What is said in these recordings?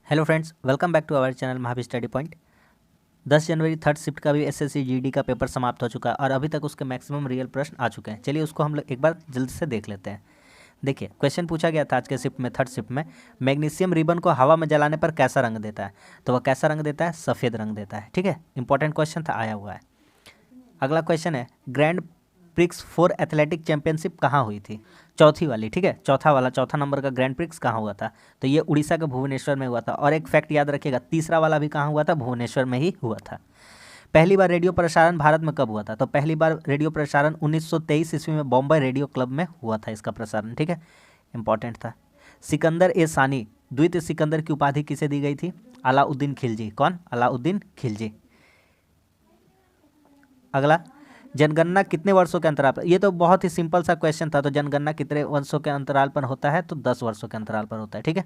Hello friends, welcome back to our channel Mahavir study point. 10 जनवरी third shift का भी SSC GD का paper समाप्त हो चुका है और अभी तक उसके मैक्सिमम रियल प्रश्न आ चुके हैं। चलिए उसको हम लोग एक बार जल्दी से देख लेते हैं। देखिए, क्वेश्चन पूछा गया था आज के शिफ्ट में, थर्ड शिफ्ट में, मैग्नीशियम रिबन को हवा में जलाने पर कैसा रंग देता है? तो वह कैसा रंग देता है? सफ़ेद रंग देता है। ठीक है, इंपॉर्टेंट क्वेश्चन था, आया हुआ है। अगला क्वेश्चन है, grand prix for athletic championship कहाँ हुई थी? चौथी वाली, ठीक है, चौथा नंबर का ग्रैंड प्रिक्स कहाँ हुआ था? तो ये उड़ीसा के भुवनेश्वर में हुआ था। और एक फैक्ट याद रखिएगा, तीसरा वाला भी कहाँ हुआ था? भुवनेश्वर में ही हुआ था। पहली बार रेडियो प्रसारण भारत में कब हुआ था? तो पहली बार रेडियो प्रसारण 1923 ईस्वी में बॉम्बे रेडियो क्लब में हुआ था इसका प्रसारण। ठीक है, इंपॉर्टेंट था। सिकंदर ए सानी द्वितीय सिकंदर की उपाधि किसे दी गई थी? अलाउद्दीन खिलजी। कौन? अलाउद्दीन खिलजी। अगला, जनगणना कितने वर्षों के अंतराल पर? ये तो बहुत ही सिंपल सा क्वेश्चन था। तो जनगणना कितने वर्षों के अंतराल पर होता है? तो 10 वर्षों के अंतराल पर होता है। ठीक है,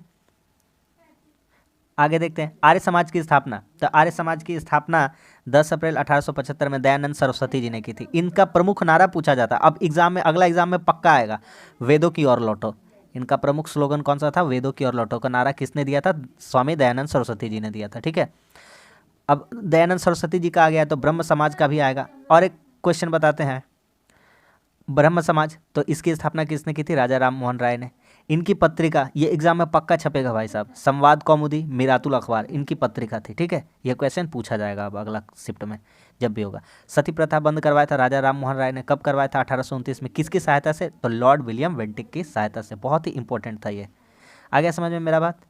आगे देखते हैं। आर्य समाज की स्थापना। तो आर्य समाज की स्थापना 10 अप्रैल 1875 में दयानंद सरस्वती जी ने की थी। इनका प्रमुख नारा पूछा जाता है, अब एग्जाम में, अगला एग्जाम में पक्का आएगा, वेदों की ओर लौटो। इनका प्रमुख स्लोगन कौन सा था? वेदों की ओर लौटो का नारा किसने दिया था? स्वामी दयानंद सरस्वती जी ने दिया था। ठीक है, अब दयानंद सरस्वती जी का आ गया तो ब्रह्म समाज का भी आएगा। और एक क्वेश्चन बताते हैं, ब्रह्म समाज, तो इसकी स्थापना किसने की थी? राजा राम मोहन राय ने। इनकी पत्रिका, ये एग्जाम में पक्का छपेगा भाई साहब, संवाद कौमुदी, मिरातुल अखबार, इनकी पत्रिका थी। ठीक है, यह क्वेश्चन पूछा जाएगा अब अगला शिफ्ट में जब भी होगा। सती प्रथा बंद करवाया था राजा राम मोहन राय ने। कब करवाया था? 1829 में। किसकी सहायता से? तो लॉर्ड विलियम बेंटिक की सहायता से। बहुत ही इंपॉर्टेंट था ये। आ गया समझ में मेरा बात?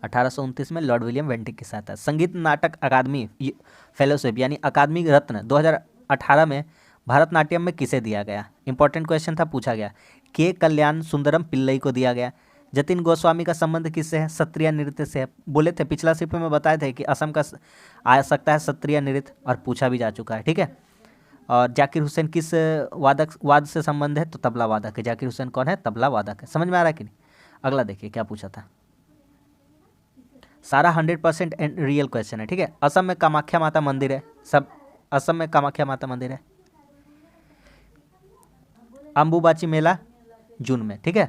1829 में लॉर्ड विलियम बेंटिक की सहायता। संगीत नाटक अकादमी फेलोशिप यानी अकादमी रत्न 2018 में भरतनाट्यम में किसे दिया गया? इंपॉर्टेंट क्वेश्चन था, पूछा गया। के कल्याण सुंदरम पिल्लई को दिया गया। जतिन गोस्वामी का संबंध किससे है? सत्रिया नृत्य से है। बोले थे पिछला शिफ्ट में बताए थे कि असम का आ सकता है सत्रिया नृत्य, और पूछा भी जा चुका है। ठीक है, और जाकिर हुसैन किस वाद से संबंध है? तो तबला वादक है। जाकिर हुसैन कौन है? तबला वादक है। समझ में आ रहा है कि नहीं? अगला देखिए क्या पूछा था, सारा 100% रियल क्वेश्चन है। ठीक है, असम में कामाख्या माता मंदिर है। सब असम में कामाख्या माता मंदिर है। अंबुबाची मेला जून में। ठीक है,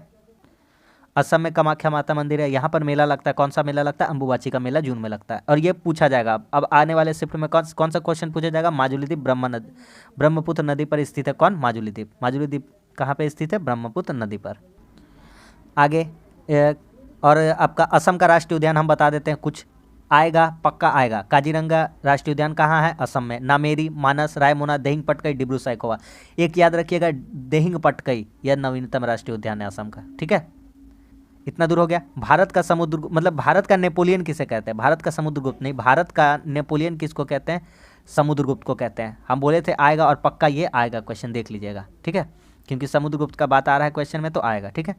असम में कामाख्या माता मंदिर है, यहाँ पर मेला लगता है। कौन सा मेला लगता है? अंबुबाची का मेला जून में लगता है। और ये पूछा जाएगा अब आने वाले शिफ्ट में, कौन सा क्वेश्चन पूछा जाएगा? माजुली द्वीप ब्रह्मपुत्र नदी पर स्थित है। कौन? माजुली द्वीप। माजुली द्वीप कहाँ पे स्थित है? ब्रह्मपुत्र नदी पर। आगे और आपका असम का राष्ट्रीय उद्यान हम बता देते हैं, कुछ आएगा, पक्का आएगा। काजीरंगा राष्ट्रीय उद्यान कहाँ है? असम में। नामेरी, मानस, रायमोना, देहिंग पटकई, डिब्रू सैखोवा। एक याद रखिएगा, देहिंग पटकई यह नवीनतम राष्ट्रीय उद्यान है असम का। ठीक है, इतना दूर हो गया। भारत का समुद्र, मतलब भारत का नेपोलियन किसे कहते हैं? भारत का समुद्रगुप्त नहीं, भारत का नेपोलियन किसको कहते हैं? समुद्रगुप्त को कहते हैं। हम बोले थे आएगा, और पक्का ये आएगा क्वेश्चन, देख लीजिएगा। ठीक है, क्योंकि समुद्रगुप्त का बात आ रहा है क्वेश्चन में, तो आएगा। ठीक है,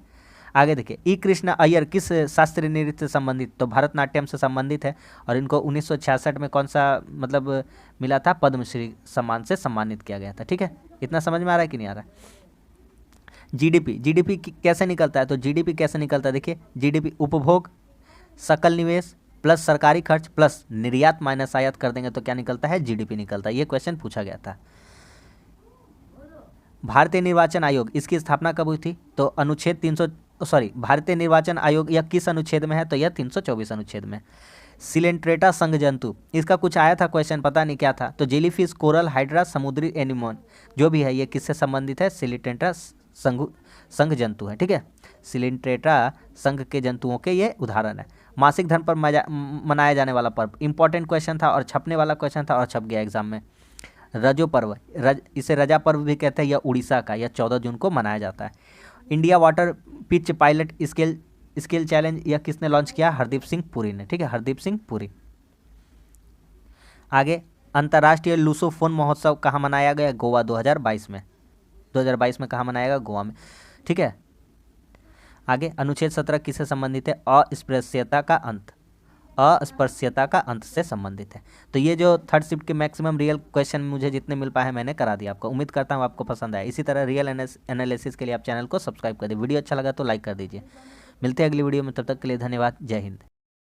आगे देखिए, ई कृष्ण अय्यर किस शास्त्रीय नृत्य से संबंधित? तो भरतनाट्यम से संबंधित है। और इनको 1966 में कौन सा मतलब मिला था? पद्मश्री सम्मान से सम्मानित किया गया था। ठीक है, इतना समझ में आ रहा है कि नहीं आ रहा है? जीडीपी कैसे निकलता है? तो जीडीपी कैसे निकलता है? देखिए, जीडीपी उपभोग, सकल निवेश प्लस सरकारी खर्च प्लस निर्यात माइनस आयात कर देंगे तो क्या निकलता है? जीडीपी निकलता है। ये क्वेश्चन पूछा गया था। भारतीय निर्वाचन आयोग, इसकी स्थापना कब हुई थी? तो अनुच्छेद 300, भारतीय निर्वाचन आयोग यह किस अनुच्छेद में है? तो यह 324 अनुच्छेद में। सिलेंट्रेटा संघ जंतु, इसका कुछ आया था क्वेश्चन, पता नहीं क्या था। तो जेलीफिश, कोरल, हाइड्रा, समुद्री एनिमोन, जो भी है ये किससे संबंधित है? सिलेंट्रेटा संघ जंतु है। ठीक है, सिलेंट्रेटा संघ के जंतुओं के ये उदाहरण है। मासिक धर्म पर मनाया जाने वाला पर्व, इंपॉर्टेंट क्वेश्चन था और छपने वाला क्वेश्चन था और छप गया एग्जाम में। रजो पर्व, इसे रजा पर्व भी कहते हैं। यह उड़ीसा का, यह 14 जून को मनाया जाता है। India water pitch pilot skill challenge, यह किसने लॉन्च किया? हरदीप सिंह पुरी ने। ठीक है, हरदीप सिंह पुरी। आगे, अंतर्राष्ट्रीय लूसोफोन महोत्सव कहाँ मनाया गया? गोवा 2022 में। 2022 में कहाँ मनाया गया? गोवा में। ठीक है, आगे, अनुच्छेद 17 किससे संबंधित है? अस्पृश्यता का अंत, अस्पृश्यता का अंत से संबंधित है। तो ये जो थर्ड शिफ्ट के मैक्सिमम रियल क्वेश्चन मुझे जितने मिल पाए हैं मैंने करा दिया आपको। उम्मीद करता हूँ आपको पसंद आया। इसी तरह रियल एनालिसिस के लिए आप चैनल को सब्सक्राइब कर दीजिए। वीडियो अच्छा लगा तो लाइक कर दीजिए। मिलते हैं अगली वीडियो में, तब तक के लिए धन्यवाद। जय हिंद।